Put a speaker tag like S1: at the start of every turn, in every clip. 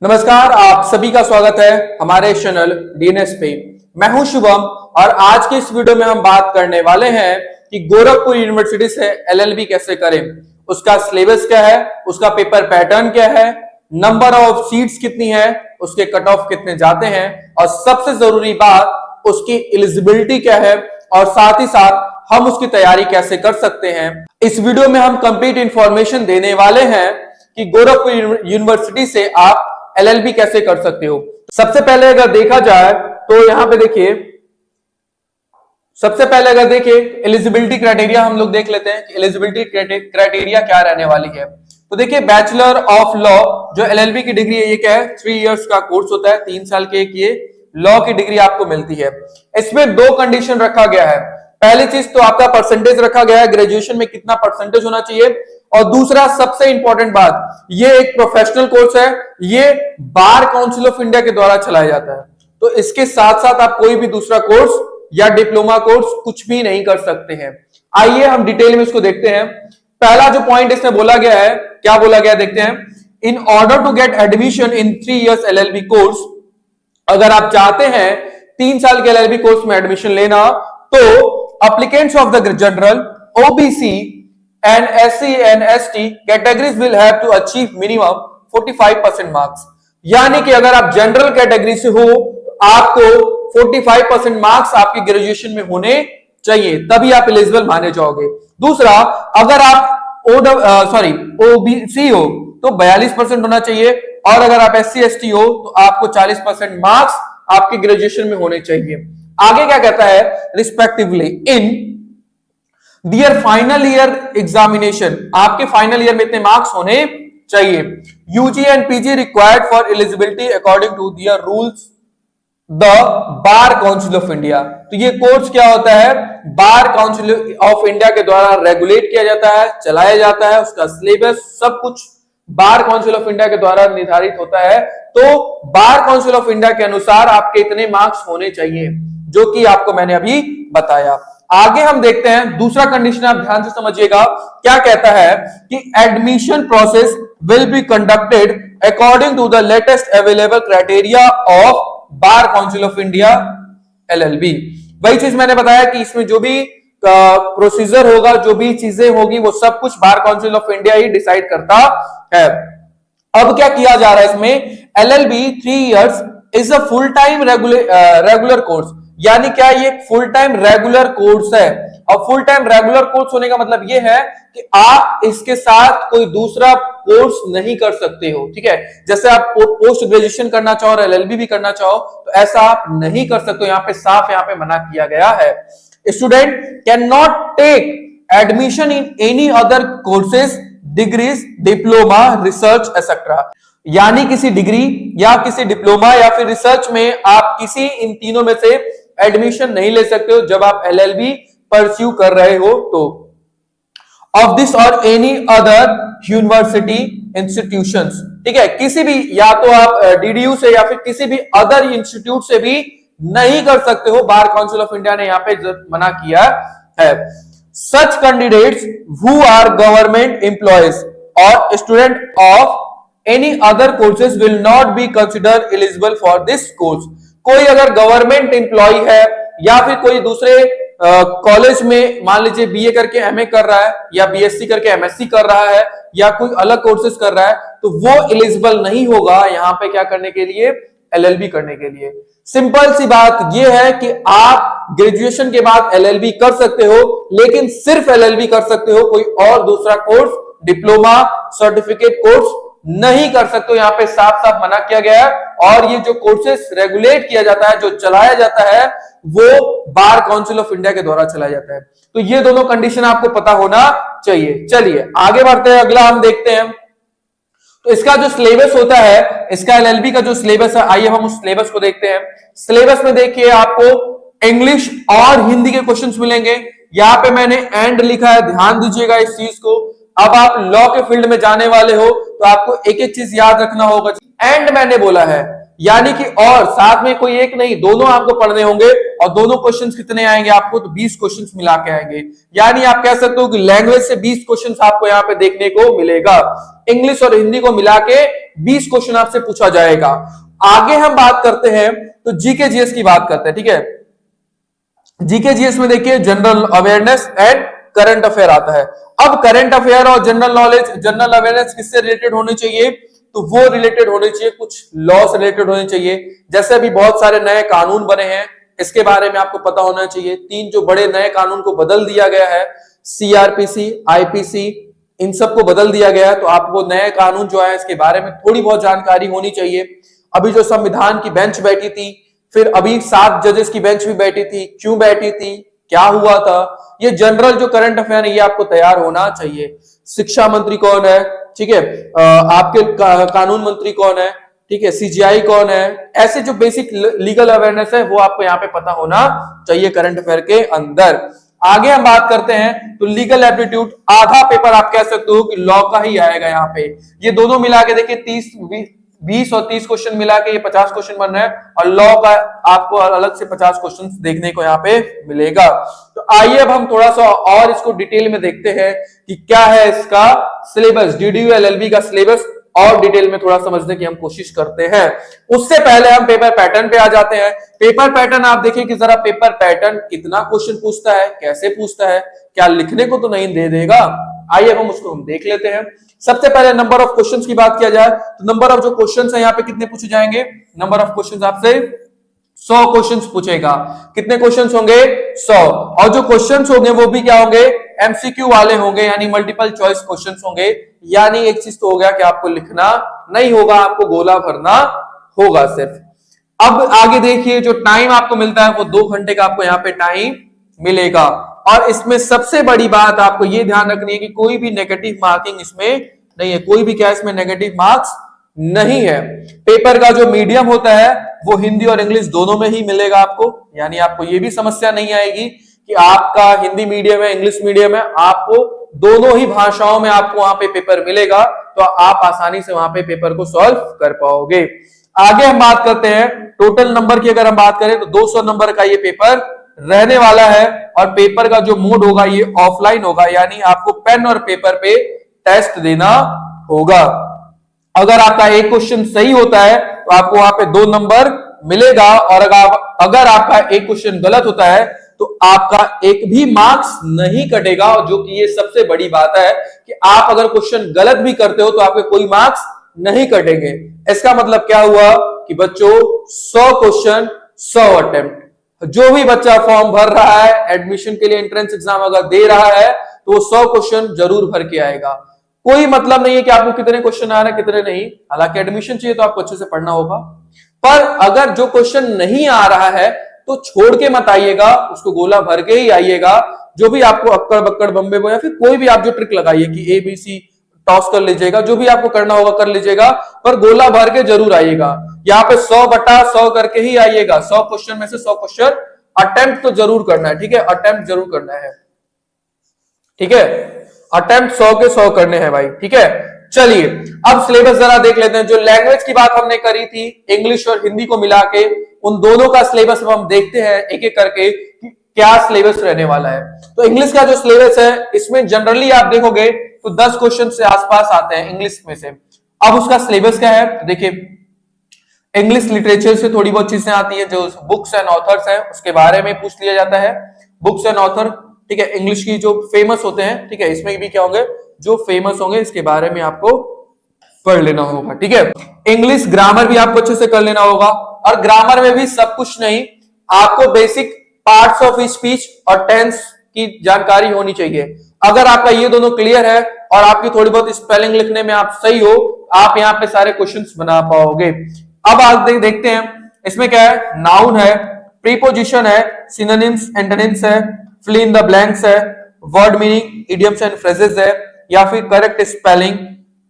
S1: नमस्कार, आप सभी का स्वागत है हमारे चैनल डीएनएस पे। मैं हूं शुभम और आज के इस वीडियो में हम बात करने वाले हैं कि गोरखपुर यूनिवर्सिटी से एलएलबी कैसे करें, उसका सिलेबस क्या है, उसका पेपर पैटर्न क्या है, नंबर ऑफ सीट्स कितनी है, उसके कट ऑफ कितने जाते हैं और सबसे जरूरी बात उसकी एलिजिबिलिटी क्या है और साथ ही साथ हम उसकी तैयारी कैसे कर सकते हैं। इस वीडियो में हम कंप्लीट इंफॉर्मेशन देने वाले हैं कि गोरखपुर यूनिवर्सिटी से आप एलएलबी कैसे कर सकते हो। सबसे पहले अगर देखा जाए तो यहां पे देखिए, सबसे पहले अगर देखिए एलिजिबिलिटी क्राइटेरिया हम लोग देख लेते हैं कि एलिजिबिलिटी क्राइटेरिया क्या रहने वाली है। तो देखिए, बैचलर ऑफ लॉ जो एलएलबी की डिग्री है, ये क्या है, 3 इयर्स का कोर्स होता है, 3 साल के एक ये लॉ की डिग्री आपको मिलती है। इसमें 2 कंडीशन रखा गया है। पहली चीज तो आपका परसेंटेज रखा गया है, ग्रेजुएशन में कितना परसेंटेज होना चाहिए, और दूसरा सबसे इंपॉर्टेंट बात, ये एक प्रोफेशनल कोर्स है, ये बार काउंसिल ऑफ इंडिया के द्वारा चलाया जाता है। तो इसके साथ साथ आप कोई भी दूसरा कोर्स या डिप्लोमा कोर्स कुछ भी नहीं कर सकते हैं। आइए हम डिटेल में इसको देखते हैं। पहला जो पॉइंट इसमें बोला गया है, क्या बोला गया देखते हैं। In order to get admission in 3 years LLB course, अगर आप चाहते हैं 3 साल के एलएलबी कोर्स में एडमिशन लेना, तो applicants of the general, OBC and SC and ST categories will have to achieve minimum 45% marks। यानी कि अगर आप जनरल कैटेगरी से हो तो आपको 45% मार्क्स आपके ग्रेजुएशन में होने चाहिए, तभी आप एलिजिबल माने जाओगे। दूसरा, अगर आप ओबीसी हो तो 42% होना चाहिए, और अगर आप SC ST हो तो आपको 40% मार्क्स आपके ग्रेजुएशन में होने चाहिए। आगे क्या कहता है, respectively in their final year examination, आपके फाइनल ईयर में इतने मार्क्स होने चाहिए। UG and PG required for eligibility according to their rules the bar council of India. तो ये कोर्स क्या होता है, बार काउंसिल ऑफ इंडिया के द्वारा रेगुलेट किया जाता है, चलाया जाता है, उसका सिलेबस सब कुछ बार काउंसिल ऑफ इंडिया के द्वारा निर्धारित होता है। तो बार काउंसिल ऑफ इंडिया के अनुसार आपके इतने मार्क्स होने चाहिए, जो कि आपको मैंने अभी बताया। आगे हम देखते हैं दूसरा कंडीशन, आप ध्यान से समझिएगा क्या कहता है कि admission process will be conducted according to the latest available criteria of bar council of India LLB. वही चीज मैंने बताया कि इसमें जो भी प्रोसीजर होगा, जो भी चीजें होगी, वो सब कुछ बार council of India he decide करता है। अब क्या किया जा रहा है इसमें, LLB 3 years is a full time regular course, यानी क्या ये फुल टाइम रेगुलर कोर्स है। और फुल टाइम रेगुलर कोर्स होने का मतलब ये है कि आप इसके साथ कोई दूसरा कोर्स नहीं कर सकते हो, ठीक है। जैसे आप पोस्ट ग्रेजुएशन करना चाहो और एलएलबी भी करना चाहो तो ऐसा आप नहीं कर सकते हो, यहाँ पे साफ यहाँ पे मना किया गया है। Student can not take admission in any other courses, degrees, diploma, research etcetera. यानी किसी डिग्री या किसी डिप्लोमा या फिर रिसर्च में आप किसी इन तीनों में से एडमिशन नहीं ले सकते हो जब आप एलएलबी परस्यू कर रहे हो तो। ऑफ दिस और एनी अदर यूनिवर्सिटी इंस्टीट्यूशंस, ठीक है, किसी भी, या तो आप डीडीयू से या फिर किसी भी अदर इंस्टीट्यूट से भी नहीं कर सकते हो, बार काउंसिल ऑफ इंडिया ने यहां पे मना किया है। Such candidates who are government employees और student of any other courses will not be consider eligible for this course. कोई अगर गवर्नमेंट एम्प्लॉय है या फिर कोई दूसरे कॉलेज में मान लीजिए बीए करके एमए कर रहा है या बीएससी करके एमएससी कर रहा है या कोई अलग कोर्सेज कर रहा है, तो वो एलिजिबल नहीं होगा यहां पे क्या करने के लिए, एलएलबी करने के लिए। सिंपल सी बात ये है कि आप ग्रेजुएशन के बाद एलएलबी कर सकते हो, लेकिन सिर्फ एलएलबी कर सकते हो, कोई और दूसरा कोर्स, डिप्लोमा, सर्टिफिकेट कोर्स नहीं कर सकते हो। यहाँ पे साफ साफ मना किया गया है। और ये जो कोर्सेस रेगुलेट किया जाता है, जो चलाया जाता है, वो बार काउंसिल ऑफ इंडिया के द्वारा चलाया जाता है। तो ये दोनों कंडीशन आपको पता होना चाहिए। चलिए आगे बढ़ते हैं, अगला हम देखते हैं। तो इसका जो सिलेबस होता है, इसका एलएलबी का जो सिलेबस है, आइए हम उस सिलेबस को देखते हैं। सिलेबस में देखिए आपको इंग्लिश और हिंदी के क्वेश्चंस मिलेंगे। यहाँ पे मैंने एंड लिखा है, ध्यान दीजिएगा इस चीज को। अब आप लॉ के फील्ड में जाने वाले हो तो आपको एक एक चीज याद रखना होगा। एंड मैंने बोला है, यानी कि और साथ में कोई एक नहीं, दोनों आपको पढ़ने होंगे। और दोनों क्वेश्चंस कितने आएंगे आपको, तो 20 क्वेश्चंस मिला के आएंगे। यानी आप कह सकते हो कि लैंग्वेज से 20 क्वेश्चंस आपको यहाँ पे देखने को मिलेगा। इंग्लिश और हिंदी को मिला के 20 क्वेश्चन आपसे पूछा जाएगा। आगे हम बात करते हैं तो जीके जीएस की बात करते हैं, ठीक है। जीके जीएस में देखिए general awareness and current affair आता है। अब करंट अफेयर और जनरल नॉलेज, जनरल अवेयरनेस किससे रिलेटेड होनी चाहिए, तो वो रिलेटेड होने चाहिए कुछ लॉ से रिलेटेड होने चाहिए। जैसे अभी बहुत सारे नए कानून बने हैं, इसके बारे में आपको पता होना चाहिए। 3 जो बड़े नए कानून को बदल दिया गया है, सीआरपीसी, आईपीसी, इन सबको बदल दिया गया है। तो आपको नए कानून जो है इसके बारे में थोड़ी बहुत जानकारी होनी चाहिए। अभी जो संविधान की बेंच बैठी थी, फिर अभी 7 जजेस की बेंच भी बैठी थी, क्यों बैठी थी, क्या हुआ था, ये जनरल जो करंट अफेयर है ये आपको तैयार होना चाहिए। शिक्षा मंत्री कौन है, ठीक है, आपके कानून मंत्री कौन है, ठीक है, सीजीआई कौन है, ऐसे जो बेसिक लीगल अवेयरनेस है वो आपको यहाँ पे पता होना चाहिए करंट अफेयर के अंदर। आगे हम बात करते हैं तो लीगल एप्टीट्यूड, आधा पेपर आप कह सकते हो कि लॉ का ही आएगा यहाँ पे। ये दोनों मिला के देखिए 20 और 30 क्वेश्चन मिला के ये 50 क्वेश्चन बन रहे हैं, और लॉ का आपको अलग से 50 क्वेश्चन देखने को यहाँ पे मिलेगा। तो आइए अब हम थोड़ा सा और इसको डिटेल में देखते हैं कि क्या है इसका सिलेबस, डीडीयू एलएलबी का सिलेबस, और डिटेल में थोड़ा समझने की हम कोशिश करते हैं। उससे पहले हम पेपर पैटर्न पे आ जाते हैं। पेपर पैटर्न आप देखिए कि जरा पेपर पैटर्न कितना क्वेश्चन पूछता है, कैसे पूछता है, क्या लिखने को तो नहीं दे देगा। आइए अब हम उसको हम देख लेते हैं। सबसे पहले नंबर ऑफ क्वेश्चंस की बात किया जाए तो नंबर ऑफ जो क्वेश्चंस है यहाँ पे कितने पूछे जाएंगे, नंबर ऑफ क्वेश्चंस आपसे 100 क्वेश्चंस पूछेगा। कितने क्वेश्चंस होंगे, 100। और जो क्वेश्चंस होंगे वो भी क्या होंगे, एमसीक्यू वाले होंगे, यानी मल्टीपल चॉइस क्वेश्चंस होंगे। यानी एक चीज तो हो गया कि आपको लिखना नहीं होगा, आपको गोला भरना होगा सिर्फ। अब आगे देखिए जो टाइम आपको मिलता है वो 2 घंटे का आपको यहाँ पे टाइम मिलेगा। और इसमें सबसे बड़ी बात आपको ये ध्यान रखनी है कि कोई भी नेगेटिव मार्किंग इसमें नहीं है, कोई भी क्या इसमें नेगेटिव मार्क्स नहीं है। पेपर का जो मीडियम होता है वो हिंदी और इंग्लिश दोनों में ही मिलेगा आपको, यानी आपको ये भी समस्या नहीं आएगी कि आपका हिंदी मीडियम है, इंग्लिश मीडियम है, आपको दोनों ही भाषाओं में आपको वहां पे पेपर मिलेगा, तो आप आसानी से वहां पे पेपर को सॉल्व कर पाओगे। आगे हम बात करते हैं टोटल नंबर की। अगर हम बात करें तो 200 नंबर का ये पेपर रहने वाला है, और पेपर का जो मोड होगा ये ऑफलाइन होगा, यानी आपको पेन और पेपर पे टेस्ट देना होगा। अगर आपका एक क्वेश्चन सही होता है तो आपको वहां पे 2 नंबर मिलेगा, और अगर आपका एक क्वेश्चन गलत होता है तो आपका एक भी मार्क्स नहीं कटेगा। जो कि ये सबसे बड़ी बात है कि आप अगर क्वेश्चन गलत भी करते हो तो आपके कोई मार्क्स नहीं कटेंगे। इसका मतलब क्या हुआ कि बच्चों 100 क्वेश्चन 100 अटेम्प्ट। जो भी बच्चा फॉर्म भर रहा है एडमिशन के लिए, एंट्रेंस एग्जाम अगर दे रहा है तो वो 100 क्वेश्चन जरूर भर के आएगा। कोई मतलब नहीं है कि आपको कितने क्वेश्चन आ रहे हैं कितने नहीं, हालांकि एडमिशन चाहिए तो आपको अच्छे से पढ़ना होगा। पर अगर जो क्वेश्चन नहीं आ रहा है तो छोड़ के मत आइएगा, उसको गोला भर के ही आइएगा। जो भी आपको अक्कड़ बक्कड़ बम्बे या फिर कोई भी आप जो ट्रिक लगाइए कि ABC टॉस कर लीजिएगा, जो भी आपको करना होगा कर लीजिएगा, पर गोला भर के जरूर आइएगा। यहाँ पे 100/100 करके ही आइएगा। 100 क्वेश्चन में से 100 क्वेश्चन अटेम्प्ट तो जरूर करना है, ठीक है, अटेम्प्ट जरूर करना है, ठीक है, अटेम्प्ट 100 के 100 करने हैं भाई, ठीक है। चलिए अब सिलेबस जरा देख लेते हैं। जो लैंग्वेज की बात हमने करी थी, इंग्लिश और हिंदी को मिला के, उन दोनों का सिलेबस हम देखते हैं एक एक करके कि क्या सिलेबस रहने वाला है। तो इंग्लिश का जो सिलेबस है इसमें जनरली आप देखोगे तो 10 क्वेश्चन से आसपास आते हैं इंग्लिश में से। अब उसका सिलेबस क्या है, देखिए इंग्लिश लिटरेचर से थोड़ी बहुत चीजें आती है, जो बुक्स एंड ऑथर्स हैं उसके बारे में पूछ लिया जाता है। बुक्स एंड ऑथर, ठीक है, इंग्लिश की जो फेमस होते हैं, ठीक है, इसमें भी क्या होंगे जो फेमस होंगे इसके बारे में आपको पढ़ लेना होगा, ठीक है। इंग्लिश ग्रामर भी आपको अच्छे से कर लेना होगा, और ग्रामर में भी सब कुछ नहीं, आपको बेसिक पार्ट्स ऑफ स्पीच और टेंस की जानकारी होनी चाहिए। अगर आपका ये दोनों क्लियर है और आपकी थोड़ी बहुत स्पेलिंग लिखने में आप सही हो, आप यहाँ पे सारे क्वेश्चंस बना पाओगे। अब आप देखते हैं इसमें क्या है, नाउन है, प्रीपोजिशन है, सिनोनिम्स एंटोनिम्स है, फिल इन द ब्लैंक्स है, word meaning, idioms and phrases है, या फिर correct spelling,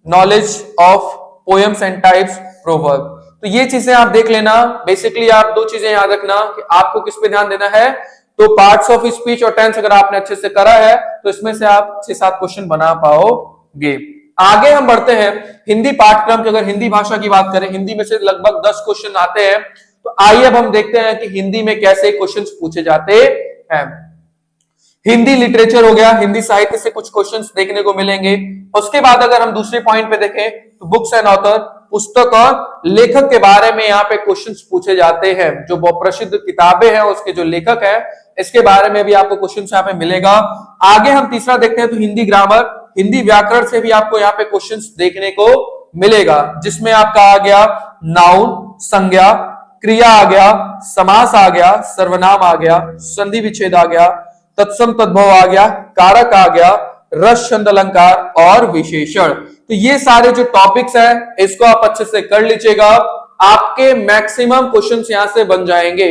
S1: knowledge of poems and types, proverb. तो ये चीजें आप देख लेना। बेसिकली आप 2 चीजें याद रखना कि आपको किस पे ध्यान देना है। तो पार्ट्स ऑफ स्पीच और टेंस अगर आपने अच्छे से करा है तो इसमें से आप 6-7 क्वेश्चन बना पाओगे। आगे हम बढ़ते हैं हिंदी पाठ्यक्रम की। अगर हिंदी भाषा की बात करें, हिंदी में से लगभग 10 क्वेश्चन आते हैं। तो आइए अब हम देखते हैं कि हिंदी में कैसे क्वेश्चंस पूछे जाते हैं। हिंदी लिटरेचर हो गया, हिंदी साहित्य से कुछ क्वेश्चंस देखने को मिलेंगे। उसके बाद अगर हम दूसरे पॉइंट पे देखें तो बुक्स एंड ऑथर, पुस्तक और लेखक के बारे में यहाँ पे क्वेश्चंस पूछे जाते हैं। जो बहुत प्रसिद्ध किताबें हैं उसके जो लेखक है, इसके बारे में भी आपको क्वेश्चंस यहाँ पे मिलेगा। आगे हम तीसरा देखते हैं तो हिंदी ग्रामर, हिंदी व्याकरण से भी आपको यहाँ पे क्वेश्चंस देखने को मिलेगा, जिसमें आपका आ गया नाउन, संज्ञा, क्रिया आ गया, समास आ गया, सर्वनाम आ गया, संधि विच्छेद आ गया, तत्सम तद्भव आ गया, कारक आ गया, रस छंद अलंकार और विशेषण। तो ये सारे जो टॉपिक्स हैं इसको आप अच्छे से कर लीजिएगा। आपके मैक्सिमम क्वेश्चंस यहां से बन जाएंगे।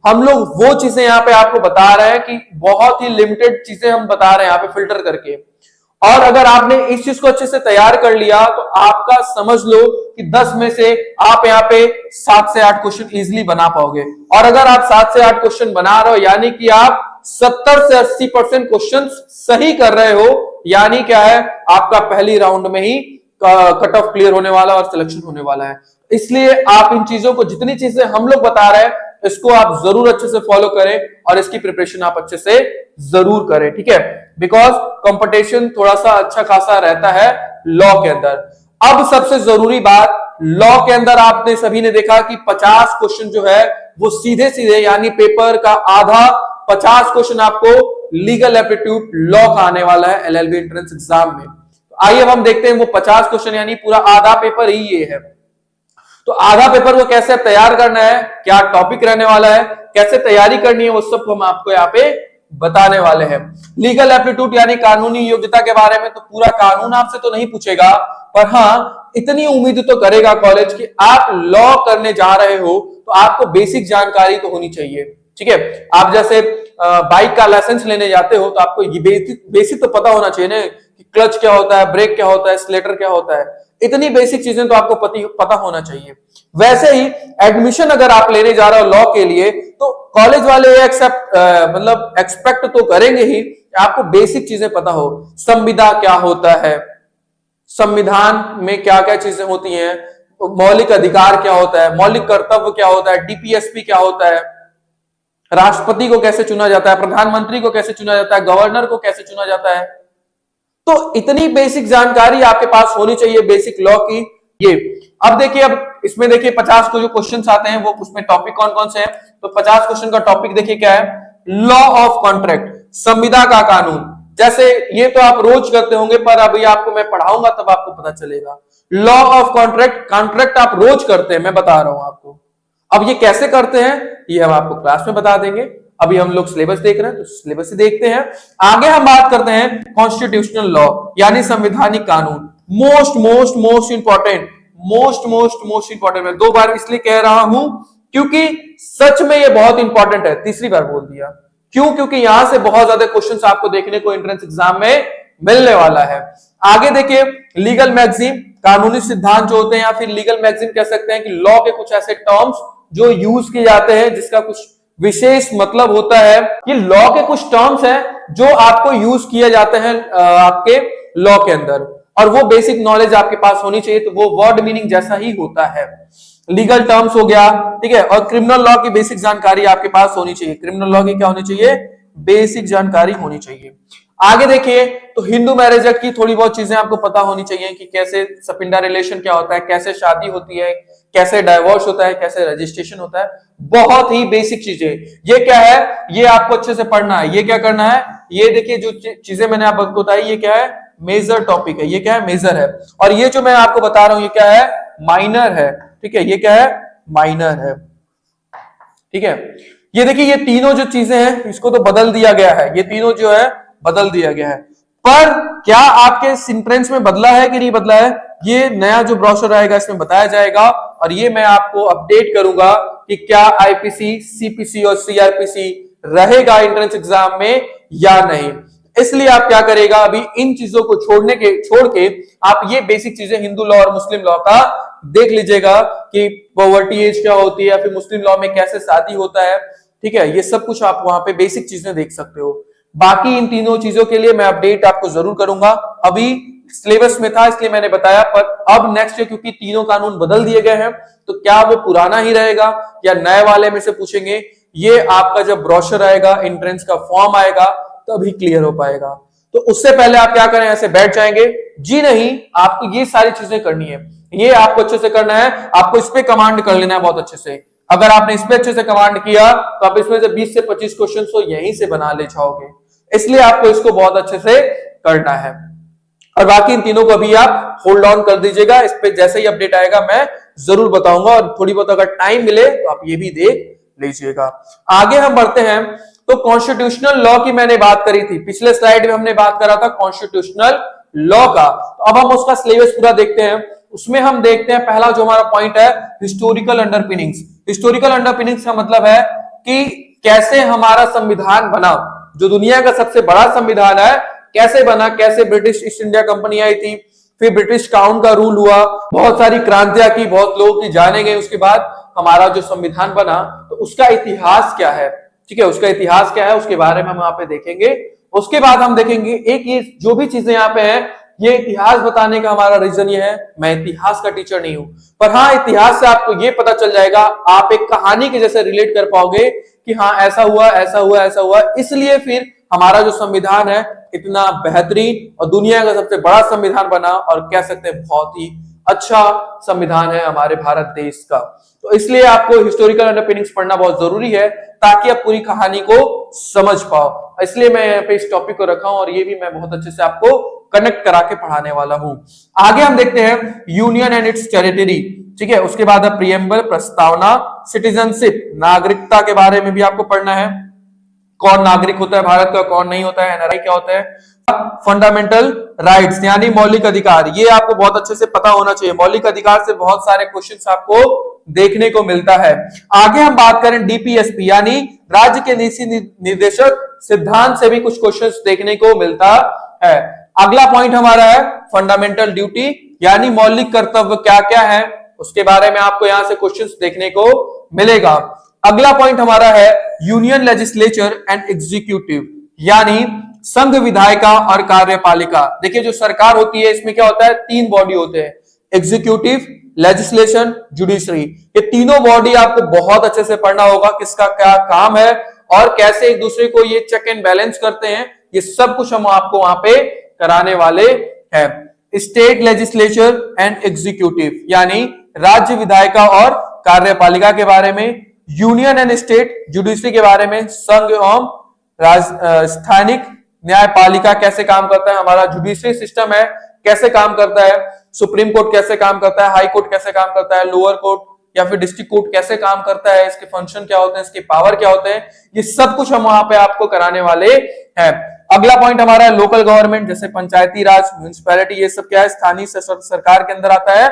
S1: हम लोग वो चीजें यहाँ पे आपको बता रहे हैं कि बहुत ही लिमिटेड चीजें हम बता रहे हैं यहाँ पे फिल्टर करके। और अगर आपने इस चीज को अच्छे से तैयार कर लिया तो आपका समझ लो कि 10 में से आप यहाँ पे 7 से 8 क्वेश्चन इजीली बना पाओगे। और अगर आप 7 से 8 क्वेश्चन बना रहे हो यानी कि आप 70 से 80% क्वेश्चन सही कर रहे हो, यानी क्या है, आपका पहली राउंड में ही कट ऑफ क्लियर होने वाला और सिलेक्शन होने वाला है। इसलिए आप इन चीजों को, जितनी चीजें हम लोग बता रहे हैं, इसको आप जरूर अच्छे से फॉलो करें और इसकी प्रिपरेशन आप अच्छे से जरूर करें, ठीक है। बिकॉज कंपटीशन थोड़ा सा अच्छा खासा रहता है लॉ के अंदर। अब सबसे जरूरी बात, लॉ के अंदर आपने सभी ने देखा कि 50 क्वेश्चन जो है वो सीधे सीधे, यानी पेपर का आधा 50 क्वेश्चन आपको लीगल एप्टीट्यूड लॉ का आने वाला है एलएलबी एंट्रेंस एग्जाम में। तो आइए अब हम देखते हैं वो 50 क्वेश्चन, यानी पूरा आधा पेपर ही ये है। तो आधा पेपर को कैसे तैयार करना है, क्या टॉपिक रहने वाला है, कैसे तैयारी करनी है, वो सब हम आपको यहाँ पे बताने वाले हैं। लीगल एप्टीट्यूड यानी कानूनी योग्यता के बारे में तो पूरा कानून आपसे तो नहीं पूछेगा, पर हाँ इतनी उम्मीद तो करेगा कॉलेज कि आप लॉ करने जा रहे हो तो आपको बेसिक जानकारी तो होनी चाहिए, ठीक है। आप जैसे बाइक का लाइसेंस लेने जाते हो तो आपको ये बेसिक तो पता होना चाहिए ना कि क्लच क्या होता है, ब्रेक क्या होता है, स्लेटर क्या होता है। इतनी बेसिक चीजें तो आपको पता होना चाहिए। वैसे ही एडमिशन अगर आप लेने जा रहे हो लॉ के लिए तो कॉलेज वाले एक्सपेक्ट तो करेंगे ही आपको बेसिक चीजें पता हो। संविदा क्या होता है, संविधान में क्या क्या चीजें होती हैं, मौलिक अधिकार क्या होता है, मौलिक कर्तव्य क्या होता है, डीपीएसपी क्या होता है, राष्ट्रपति को कैसे चुना जाता है, प्रधानमंत्री को कैसे चुना जाता है, गवर्नर को कैसे चुना जाता है। तो इतनी बेसिक जानकारी आपके पास होनी चाहिए बेसिक लॉ की। ये अब देखिए, अब इसमें देखिए 50 को जो क्वेश्चंस आते हैं वो उसमें टॉपिक कौन कौन से हैं। तो 50 क्वेश्चन का टॉपिक देखिए क्या है, लॉ ऑफ कॉन्ट्रैक्ट, संविदा का कानून। जैसे ये तो आप रोज करते होंगे, पर अभी आपको मैं पढ़ाऊंगा तब आपको पता चलेगा। लॉ ऑफ कॉन्ट्रैक्ट, कॉन्ट्रैक्ट आप रोज करते हैं, मैं बता रहा हूं आपको। अब ये कैसे करते हैं ये हम आपको क्लास में बता देंगे। अभी हम लोग सिलेबस देख रहे हैं तो सिलेबस से देखते हैं। आगे हम बात करते हैं कॉन्स्टिट्यूशनल लॉ यानी संवैधानिक कानून। Most important. मैं 2 बार इसलिए कह रहा हूं क्योंकि सच में ये बहुत इंपॉर्टेंट है। तीसरी बार बोल दिया क्यों, क्योंकि यहां से बहुत ज्यादा क्वेश्चंस आपको देखने को एंट्रेंस एग्जाम में मिलने वाला है। आगे देखिए, लीगल मैगजीम, कानूनी सिद्धांत जो होते हैं, या फिर लीगल मैगजीम कह सकते हैं कि लॉ के कुछ ऐसे टर्म्स जो यूज किए जाते हैं जिसका कुछ विशेष मतलब होता है। ये लॉ के कुछ टर्म्स हैं जो आपको यूज किए जाते हैं आपके लॉ के अंदर, और वो बेसिक नॉलेज आपके पास होनी चाहिए। तो वो वर्ड मीनिंग जैसा ही होता है। लीगल टर्म्स हो गया, ठीक है। और क्रिमिनल लॉ की बेसिक जानकारी आपके पास होनी चाहिए। क्रिमिनल लॉ की क्या होनी चाहिए, बेसिक जानकारी होनी चाहिए। आगे देखिए, तो हिंदू मैरिज एक्ट की थोड़ी बहुत चीजें आपको पता होनी चाहिए कि कैसे सपिंडा रिलेशन क्या होता है, कैसे शादी होती है, कैसे डाइवोर्स होता है, कैसे रजिस्ट्रेशन होता है। बहुत ही बेसिक चीजें। ये क्या है, ये आपको अच्छे से पढ़ना है। ये क्या करना है, ये देखिए जो चीजें मैंने आपको बताई, ये क्या है, मेजर टॉपिक है। ये क्या है, मेजर है। और ये जो मैं आपको बता रहा हूं ये क्या है, माइनर है, ठीक है। ये क्या है, माइनर है, ठीक है। ये देखिए, ये तीनों जो चीजें हैं इसको तो बदल दिया गया है। ये तीनों जो है बदल दिया गया है, पर क्या आपके सिंटेंस में बदला है कि नहीं बदला है, ये नया जो ब्रोशर आएगा इसमें बताया जाएगा। और ये मैं आपको अपडेट करूंगा कि क्या आईपीसी, सीपीसी और सीआरपीसी रहेगा एंट्रेंस एग्जाम में या नहीं। इसलिए आप क्या करेगा, अभी इन चीजों को छोड़ के आप ये बेसिक चीजें हिंदू लॉ और मुस्लिम लॉ का देख लीजिएगा कि पॉवर्टी एज क्या होती है, या फिर मुस्लिम लॉ में कैसे शादी होता है, ठीक है। ये सब कुछ आप वहां पे बेसिक चीजें देख सकते हो। बाकी इन तीनों चीजों के लिए मैं अपडेट आपको जरूर करूंगा। अभी सिलेबस में था इसलिए मैंने बताया, पर अब नेक्स्ट ईयर क्योंकि तीनों कानून बदल दिए गए हैं तो क्या वो पुराना ही रहेगा या नए वाले में से पूछेंगे, ये आपका जब ब्रोशर आएगा, एंट्रेंस का फॉर्म आएगा तभी क्लियर हो पाएगा। तो उससे पहले आप क्या करें, ऐसे बैठ जाएंगे? जी नहीं, आपको ये सारी चीजें करनी है, ये आपको अच्छे से करना है, आपको इस पे कमांड कर लेना है बहुत अच्छे से। अगर आपने इस पे अच्छे से कमांड किया तो आप इसमें से 20 से 25 क्वेश्चन तो यहीं से बना ले जाओगे, इसलिए आपको इसको बहुत अच्छे से करना है। और बाकी इन तीनों को अभी आप होल्ड ऑन कर दीजिएगा, इस पे जैसे ही अपडेट आएगा मैं जरूर बताऊंगा, और थोड़ी बहुत अगर टाइम मिले तो आप ये भी देख लीजिएगा। आगे हम बढ़ते हैं, तो कॉन्स्टिट्यूशनल लॉ की मैंने बात करी थी, पिछले स्लाइड में हमने बात करा था कॉन्स्टिट्यूशनल लॉ का। तो अब हम उसका सिलेबस पूरा देखते हैं। उसमें हम देखते हैं पहला जो हमारा पॉइंट है, हिस्टोरिकल अंडरपिनिंग्स। हिस्टोरिकल अंडरपिनिंग्स का मतलब है कि कैसे हमारा संविधान बना, जो दुनिया का सबसे बड़ा संविधान है कैसे बना, कैसे ब्रिटिश ईस्ट इंडिया कंपनी आई थी, फिर ब्रिटिश क्राउन का रूल हुआ, बहुत सारी क्रांतियां की, बहुत लोगों की जाने गए, उसके बाद हमारा जो संविधान बना, तो उसका इतिहास क्या है, ठीक है, उसका इतिहास क्या है उसके बारे में हम यहाँ पे देखेंगे। उसके बाद हम देखेंगे एक ये जो भी चीजें यहाँ पे हैं, ये इतिहास बताने का हमारा रीजन ये है, मैं इतिहास का टीचर नहीं हूं, पर हाँ इतिहास से आपको ये पता चल जाएगा, आप एक कहानी के जैसे रिलेट कर पाओगे कि हाँ ऐसा हुआ ऐसा हुआ ऐसा हुआ, इसलिए फिर हमारा जो संविधान है इतना बेहतरीन और दुनिया का सबसे बड़ा संविधान बना, और कह सकते हैं बहुत ही अच्छा संविधान है हमारे भारत देश का। तो इसलिए आपको हिस्टोरिकल अंडरपिनिंग्स पढ़ना बहुत जरूरी है ताकि आप पूरी कहानी को समझ पाओ, इसलिए मैं यहाँ पे इस टॉपिक को रखा हूं, और ये भी मैं बहुत अच्छे से आपको कनेक्ट करा के पढ़ाने वाला हूं। आगे हम देखते हैं यूनियन एंड इट्स टेरिटरी, ठीक है, उसके बाद प्रीएम्बल, प्रस्तावना, सिटीजनशिप, नागरिकता के बारे में भी आपको पढ़ना है, कौन नागरिक होता है भारत का, कौन नहीं होता है, एनआरआई क्या होता है, फंडामेंटल राइट्स यानी मौलिक अधिकार, ये आपको बहुत अच्छे से पता होना चाहिए। मौलिक अधिकार से बहुत सारे क्वेश्चंस आपको देखने को मिलता है। आगे हम बात करें डीपीएसपी यानी राज्य के नीति निर्देशक सिद्धांत से भी कुछ क्वेश्चंस देखने को मिलता है। अगला पॉइंट हमारा है फंडामेंटल ड्यूटी यानी मौलिक कर्तव्य क्या क्या है, उसके बारे में आपको यहां से क्वेश्चंस देखने को मिलेगा। अगला पॉइंट हमारा है यूनियन लेजिस्लेचर एंड एग्जीक्यूटिव यानी संघ विधायिका और कार्यपालिका। देखिए जो सरकार होती है इसमें क्या होता है, तीन बॉडी होते हैं, एग्जीक्यूटिव, लेजिस्लेशन, जुडिशरी। ये तीनों बॉडी आपको बहुत अच्छे से पढ़ना होगा, किसका क्या काम है और कैसे एक दूसरे को ये चेक एंड बैलेंस करते हैं, ये सब कुछ हम आपको वहां पे कराने वाले हैं। स्टेट लेजिस्लेचर एंड एग्जीक्यूटिव यानी राज्य विधायिका और कार्यपालिका के बारे में, यूनियन एंड स्टेट जुडिशरी के बारे में, संघ एवं स्थानिक न्यायपालिका कैसे काम करता है, हमारा जुडिशरी सिस्टम है कैसे काम करता है, सुप्रीम कोर्ट कैसे काम करता है, हाई कोर्ट कैसे काम करता है, लोअर कोर्ट या फिर डिस्ट्रिक्ट कोर्ट कैसे काम करता है, इसके फंक्शन क्या होते हैं, इसके पावर क्या होते हैं, ये सब कुछ हम वहां पे आपको कराने वाले हैं। अगला पॉइंट हमारा है लोकल गवर्नमेंट, जैसे पंचायती राज, म्युनिसिपैलिटी, ये सब क्या है, स्थानीय सरकार के अंदर आता है,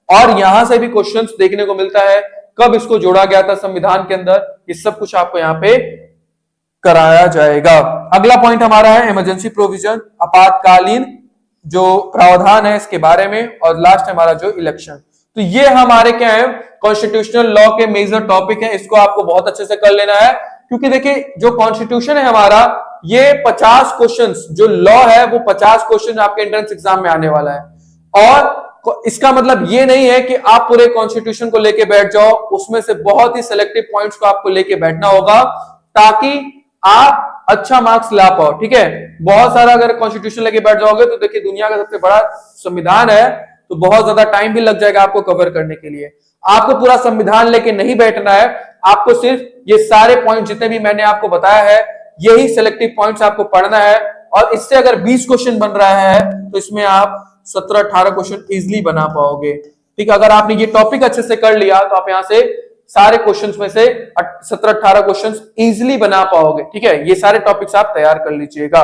S1: और यहां से भी क्वेश्चंस देखने को मिलता है, कब इसको जोड़ा गया था संविधान के अंदर, ये सब कुछ आपको यहाँ पे कराया जाएगा। अगला पॉइंट हमारा है इमरजेंसी प्रोविजन, आपातकालीन जो प्रावधान है इसके बारे में, और लास्ट हमारा जो इलेक्शन। तो ये हमारे क्या है कॉन्स्टिट्यूशनल लॉ के मेजर टॉपिक है, इसको आपको बहुत अच्छे से कर लेना है, क्योंकि देखिए जो कॉन्स्टिट्यूशन है हमारा ये 50 क्वेश्चंस, जो लॉ है वो 50 क्वेश्चन आपके एंट्रेंस एग्जाम में आने वाला है, और इसका मतलब ये नहीं है कि आप पूरे कॉन्स्टिट्यूशन को लेके बैठ जाओ, उसमें से बहुत ही सिलेक्टिव पॉइंट्स को आपको लेके बैठना होगा ताकि आप अच्छा मार्क्स ला पाओ, ठीक है। बहुत सारा अगर कॉन्स्टिट्यूशन लेके बैठ जाओगे तो देखिए दुनिया का सबसे बड़ा संविधान है, तो बहुत ज्यादा टाइम भी लग जाएगा आपको कवर करने के लिए। आपको पूरा संविधान लेके नहीं बैठना है, आपको सिर्फ ये सारे पॉइंट जितने भी मैंने आपको बताया है यही सिलेक्टिव पॉइंट्स आपको पढ़ना है, और इससे अगर 20 क्वेश्चन बन रहा है तो इसमें आप 17-18 क्वेश्चन इजिली बना पाओगे, ठीक है। अगर आपने ये टॉपिक अच्छे से कर लिया तो आप यहां से सारे क्वेश्चंस में से 17-18 क्वेश्चंस इजीली बना पाओगे, ठीक है। ये सारे टॉपिक्स आप तैयार कर लीजिएगा।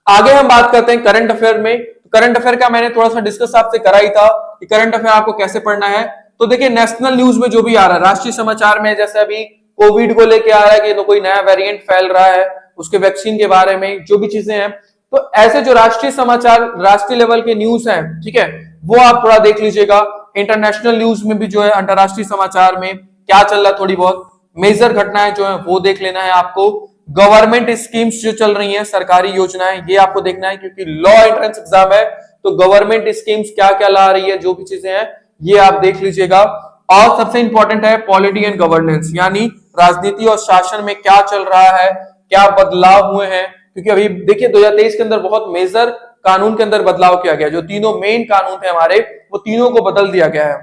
S1: आगे हम बात करते हैं करंट अफेयर में। करंट अफेयर का मैंने थोड़ा सा डिस्कस आपसे करा ही था कि करंट अफेयर आपको कैसे पढ़ना है। तो देखिए नेशनल न्यूज में जो भी आ रहा है, राष्ट्रीय समाचार में, जैसे अभी कोविड को लेके आ रहा है कि तो कोई नया वेरिएंट फैल रहा है, उसके वैक्सीन के बारे में जो भी चीजें हैं, तो ऐसे जो राष्ट्रीय समाचार, राष्ट्रीय लेवल के न्यूज हैं, ठीक है, वो आप थोड़ा देख लीजिएगा। इंटरनेशनल न्यूज में भी जो है अंतरराष्ट्रीय समाचार में क्या चल रहा है, थोड़ी बहुत मेजर घटनाएं जो है वो देख लेना है आपको। गवर्नमेंट स्कीम्स जो चल रही हैं, सरकारी योजनाएं, ये आपको देखना है, क्योंकि लॉ एंट्रेंस एग्जाम है, तो गवर्नमेंट स्कीम्स क्या क्या ला रही है, जो भी चीजें हैं ये आप देख लीजिएगा। और सबसे इंपॉर्टेंट है पॉलिटी एंड गवर्नेंस, यानी राजनीति और शासन में क्या चल रहा है, क्या बदलाव हुए हैं, क्योंकि अभी देखिए 2023 के अंदर बहुत मेजर कानून के अंदर बदलाव किया गया, जो तीनों मेन कानून थे हमारे वो तीनों को बदल दिया गया है।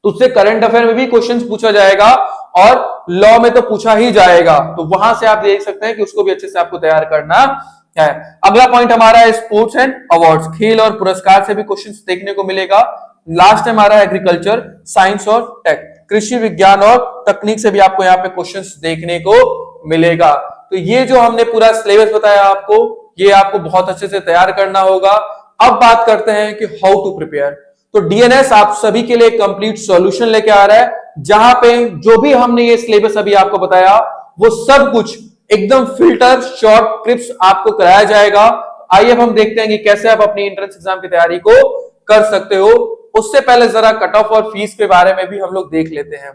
S1: तो उससे करंट अफेयर में भी क्वेश्चंस पूछा जाएगा और लॉ में तो पूछा ही जाएगा, तो वहां से आप देख सकते हैं कि उसको भी अच्छे से आपको तैयार करना है। अगला पॉइंट हमारा है स्पोर्ट्स एंड अवार्ड्स, खेल और पुरस्कार से भी क्वेश्चंस देखने को मिलेगा। लास्ट हमारा एग्रीकल्चर, साइंस और टेक, कृषि विज्ञान और तकनीक से भी आपको यहाँ पे क्वेश्चंस देखने को मिलेगा। तो ये जो हमने पूरा सिलेबस बताया आपको, ये आपको बहुत अच्छे से तैयार करना होगा। अब बात करते हैं कि हाउ टू प्रिपेयर। तो डीएनएस आप सभी के लिए कंप्लीट सॉल्यूशन लेके आ रहा है, जहां पे जो भी हमने ये सिलेबस अभी आपको बताया वो सब कुछ एकदम फिल्टर शॉर्ट ट्रिप्स आपको कराया जाएगा। आइए अब हम देखते हैं कि कैसे आप अपनी एंट्रेंस एग्जाम की तैयारी को कर सकते हो। उससे पहले जरा कट ऑफ और फीस के बारे में भी हम लोग देख लेते हैं।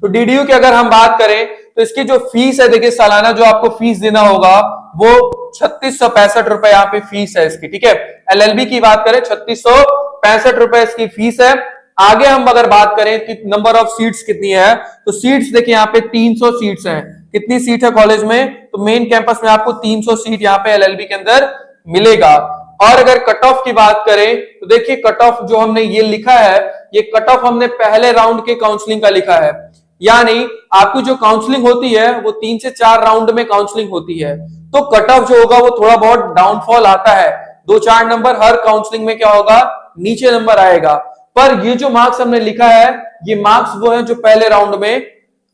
S1: तो डीडीयू की अगर हम बात करें तो इसकी जो फीस है, देखिए सालाना जो आपको फीस देना होगा वो 3665 रुपए यहाँ पे फीस है इसकी, ठीक है। एलएलबी की बात करें 3665 रुपए इसकी फीस है। आगे हम अगर बात करें कि नंबर ऑफ सीट्स कितनी है, तो सीट्स देखिए यहाँ पे 300 सीट्स हैं। कितनी सीट है कॉलेज में, तो मेन कैंपस में आपको 300 सीट यहाँ पे एलएलबी के अंदर मिलेगा। और अगर कट ऑफ की बात करें तो देखिए कट ऑफ जो हमने ये लिखा है, ये कट ऑफ हमने पहले राउंड के काउंसलिंग का लिखा है, यानी आपकी जो काउंसलिंग होती है वो 3 से 4 राउंड में काउंसलिंग होती है। तो कट ऑफ जो होगा वो थोड़ा बहुत डाउनफॉल आता है, 2-4 नंबर हर काउंसलिंग में क्या होगा, नीचे नंबर आएगा। पर ये जो मार्क्स हमने लिखा है ये मार्क्स वो है जो पहले राउंड में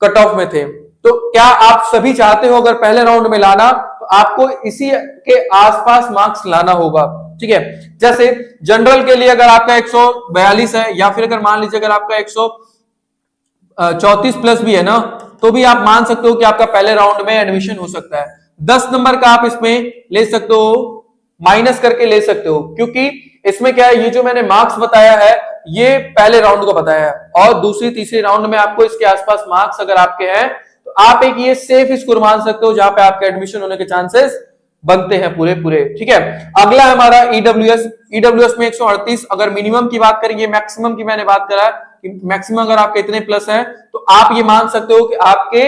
S1: कट ऑफ में थे। तो क्या आप सभी चाहते हो अगर पहले राउंड में लाना, तो आपको इसी के आसपास मार्क्स लाना होगा, ठीक है। जैसे जनरल के लिए अगर आपका 142 है, या फिर अगर मान लीजिए अगर आपका 134 प्लस भी है ना, तो भी आप मान सकते हो कि आपका पहले राउंड में एडमिशन हो सकता है। 10 नंबर का आप इसमें ले सकते हो, माइनस करके ले सकते हो, क्योंकि इसमें क्या है, ये जो मैंने मार्क्स बताया है ये पहले राउंड को बताया है, और दूसरी तीसरी राउंड में आपको इसके आसपास मार्क्स अगर आपके हैं तो आप एक ये सेफ स्कोर मान सकते हो जहां पे आपके एडमिशन होने के चांसेस बनते हैं पूरे पूरे, ठीक है। अगला हमारा ईडब्ल्यूएस। ईडब्ल्यूएस में 138, अगर मिनिमम की बात करें, ये मैक्सिमम की मैंने बात करा कि मैक्सिमम अगर आपके इतने प्लस हैं तो आप ये मान सकते हो कि आपके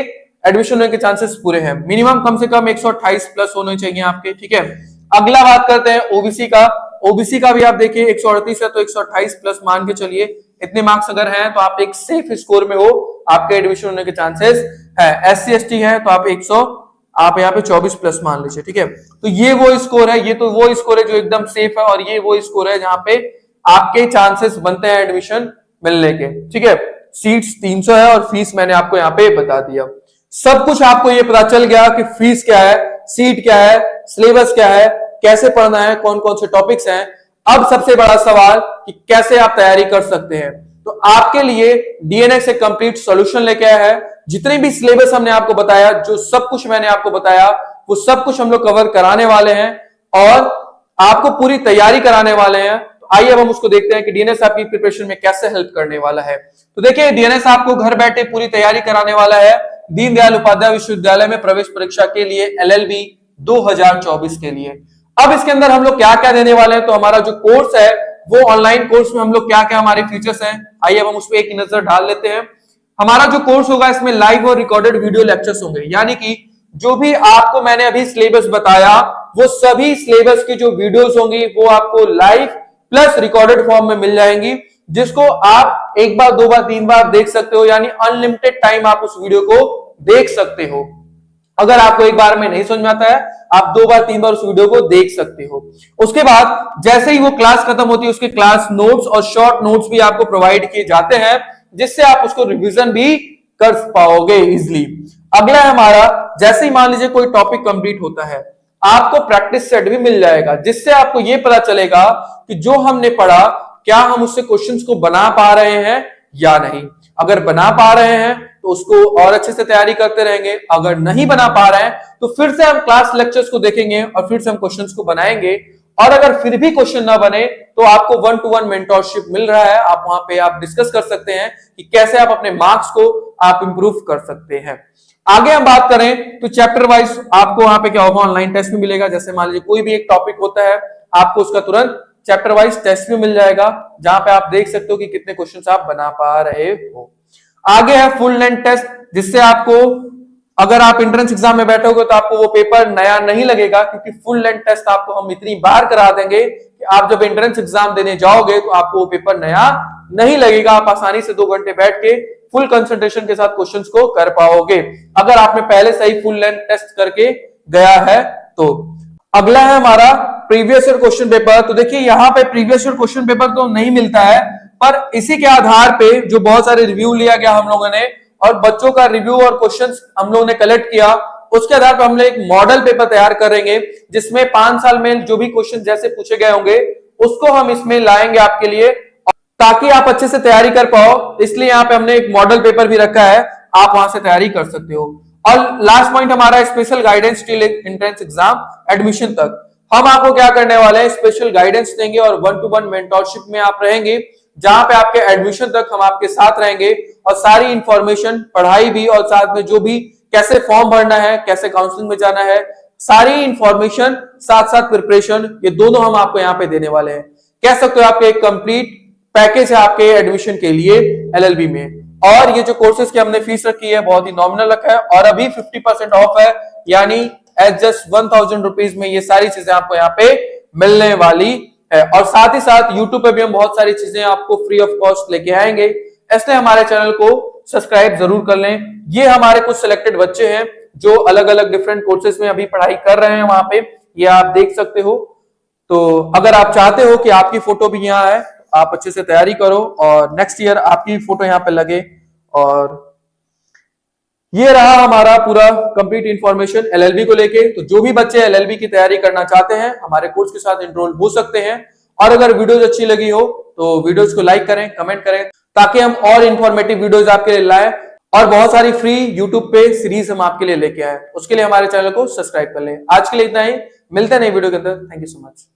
S1: एडमिशन होने के चांसेस पूरे हैं। मिनिमम कम से कम 128 प्लस होने चाहिए आपके, ठीक है। अगला बात करते हैं ओबीसी का। ओबीसी का भी आप देखिए 138 है तो 128 प्लस मान के चलिए, इतने मार्क्स अगर हैं तो आप एक सेफ स्कोर में हो, आपके एडमिशन होने के चांसेस है। एससी एसटी है तो आप 100, आप यहाँ पे 24 प्लस मान लीजिए, ठीक है। तो ये वो स्कोर है, ये तो वो स्कोर है जो एकदम सेफ है, और ये वो स्कोर है जहां पे आपके चांसेस बनते हैं एडमिशन मिलने के, ठीक है। सीट्स 300 है और फीस मैंने आपको यहाँ पे बता दिया। सब कुछ आपको ये पता चल गया कि फीस क्या है, सीट क्या है, सिलेबस क्या है, कैसे पढ़ना है, कौन कौन से टॉपिक्स हैं। अब सबसे बड़ा सवाल कि कैसे आप तैयारी कर सकते हैं। तो आपके लिए डीएनएस एक कंप्लीट सॉल्यूशन लेके आया है। जितने भी सिलेबस हमने आपको बताया, जो सब कुछ मैंने आपको बताया, वो सब कुछ हम लोग कवर कराने वाले हैं और आपको पूरी तैयारी कराने वाले हैं। तो आइए अब हम उसको देखते हैं कि डीएनएस आपकी प्रिपरेशन में कैसे हेल्प करने वाला है। तो देखिए डीएनएस आपको घर बैठे पूरी तैयारी कराने वाला है दीनदयाल उपाध्याय विश्वविद्यालय में प्रवेश परीक्षा के लिए, एलएलबी 2024 के लिए। अब इसके अंदर हम लोग क्या क्या देने वाले हैं, तो हमारा जो कोर्स है वो ऑनलाइन कोर्स में हम लोग क्या क्या हमारे फीचर्स हैं, आइए अब हम उस पर एक नजर डाल लेते हैं। हमारा जो कोर्स होगा इसमें लाइव और रिकॉर्डेड वीडियो लेक्चर्स होंगे, यानी कि जो भी आपको मैंने अभी सिलेबस बताया वो सभी सिलेबस की जो वीडियोस होंगी वो आपको लाइव प्लस रिकॉर्डेड फॉर्म में मिल जाएंगी, जिसको आप एक बार, 2 बार, 3 बार देख सकते हो, यानी अनलिमिटेड टाइम आप उस वीडियो को देख सकते हो। अगर आपको एक बार में नहीं समझ में आता है, आप 2 बार 3 बार उस वीडियो को देख सकते हो। उसके बाद जैसे ही वो क्लास खत्म होती है उसके क्लास नोट्स और शॉर्ट नोट्स भी आपको प्रोवाइड किए जाते हैं, जिससे आप उसको रिवीजन भी कर पाओगे इजिली। अगला है हमारा, जैसे ही मान लीजिए कोई टॉपिक कंप्लीट होता है, आपको प्रैक्टिस सेट भी मिल जाएगा, जिससे आपको यह पता चलेगा कि जो हमने पढ़ा क्या हम उससे क्वेश्चंस को बना पा रहे हैं या नहीं। अगर बना पा रहे हैं तो उसको और अच्छे से तैयारी करते रहेंगे, अगर नहीं बना पा रहे हैं तो फिर से हम क्लास लेक्चर्स को देखेंगे और फिर से हम क्वेश्चंस को बनाएंगे। और अगर फिर भी क्वेश्चन ना बने तो आपको 1-to-1 मेंटरशिप मिल रहा है, आप वहां पे आप डिस्कस कर सकते हैं कि कैसे आप अपने मार्क्स को आप इंप्रूव कर सकते हैं। आगे हम बात करें तो चैप्टर वाइज आपको वहां पे क्या होगा, ऑनलाइन टेस्ट भी मिलेगा। जैसे मान लीजिए कोई भी एक टॉपिक होता है, आपको उसका तुरंत चैप्टर वाइज टेस्ट भी मिल जाएगा, जहां पे आप देख सकते हो कि कितने क्वेश्चंस आप बना पा रहे हो। आगे है फुल लेंथ टेस्ट, जिससे आपको अगर आप एंट्रेंस एग्जाम में बैठोगे तो आपको वो पेपर नया नहीं लगेगा, क्योंकि फुल लेंथ टेस्ट आपको हम इतनी बार करा देंगे कि आप जब एंट्रेंस एग्जाम देने जाओगे तो आपको वो पेपर नया नहीं लगेगा। आप आसानी से 2 घंटे बैठ के फुल कंसंट्रेशन के साथ क्वेश्चंस को कर पाओगे, अगर आपने पहले से ही फुल लेंथ टेस्ट करके गया है तो। अगला है हमारा प्रीवियस ईयर क्वेश्चन पेपर। तो देखिए यहाँ पे प्रीवियस ईयर क्वेश्चन पेपर तो नहीं मिलता है, पर इसी के आधार पे जो बहुत सारे रिव्यू लिया गया हम लोगों ने, और बच्चों का रिव्यू और क्वेश्चंस हम लोगों ने कलेक्ट किया, उसके आधार पर हम लोग एक मॉडल पेपर तैयार करेंगे, जिसमें 5 साल में जो भी क्वेश्चन जैसे पूछे गए होंगे उसको हम इसमें लाएंगे आपके लिए, ताकि आप अच्छे से तैयारी कर पाओ। इसलिए यहाँ पे हमने एक मॉडल पेपर भी रखा है, आप वहां से तैयारी कर सकते हो। और लास्ट पॉइंट हमारा special guidance till entrance exam admission तक। हम आपको क्या करने वाले हैं, स्पेशल गाइडेंस देंगे और 1-to-1 मेंटरशिप में आप रहेंगे, जहां पे आपके एडमिशन तक हम आपके साथ रहेंगे, और सारी इंफॉर्मेशन, पढ़ाई भी, और साथ में जो भी कैसे फॉर्म भरना है, कैसे काउंसलिंग में जाना है, सारी इंफॉर्मेशन साथ साथ प्रिपरेशन, ये दोनों हम आपको यहाँ पे देने वाले हैं। कह सकते हो आपके एक कंप्लीट पैकेज है आपके एडमिशन के लिए एलएलबी में। और ये जो कोर्सेज की हमने फीस रखी है बहुत ही नॉमिनल रखा है, और अभी 50% ऑफ है, यानी एट जस्ट 1000 रुपीज में ये सारी चीजें आपको यहाँ पे मिलने वाली है। और साथ ही साथ यूट्यूब पे भी हम बहुत सारी चीजें आपको फ्री ऑफ कॉस्ट लेके आएंगे, इसलिए हमारे चैनल को सब्सक्राइब जरूर कर लें। ये हमारे कुछ सिलेक्टेड बच्चे हैं जो अलग अलग डिफरेंट कोर्सेज में अभी पढ़ाई कर रहे हैं, वहां पे ये आप देख सकते हो। तो अगर आप चाहते हो कि आपकी फोटो भी यहाँ है, आप अच्छे से तैयारी करो और नेक्स्ट ईयर आपकी फोटो यहाँ पे लगे। और ये रहा हमारा पूरा कंप्लीट इंफॉर्मेशन एलएलबी को लेके। तो जो भी बच्चे एलएलबी की तैयारी करना चाहते हैं हमारे कोर्स के साथ एनरोल हो सकते हैं। और अगर वीडियोस अच्छी लगी हो तो वीडियोस को लाइक करें, कमेंट करें, ताकि हम और इंफॉर्मेटिव वीडियोस आपके लिए लाएं, और बहुत सारी फ्री यूट्यूब पे सीरीज हम आपके लिए लेके आए। उसके लिए हमारे चैनल को सब्सक्राइब कर लें। आज के लिए इतना ही, मिलते हैं नई वीडियो के अंदर। Thank you so much.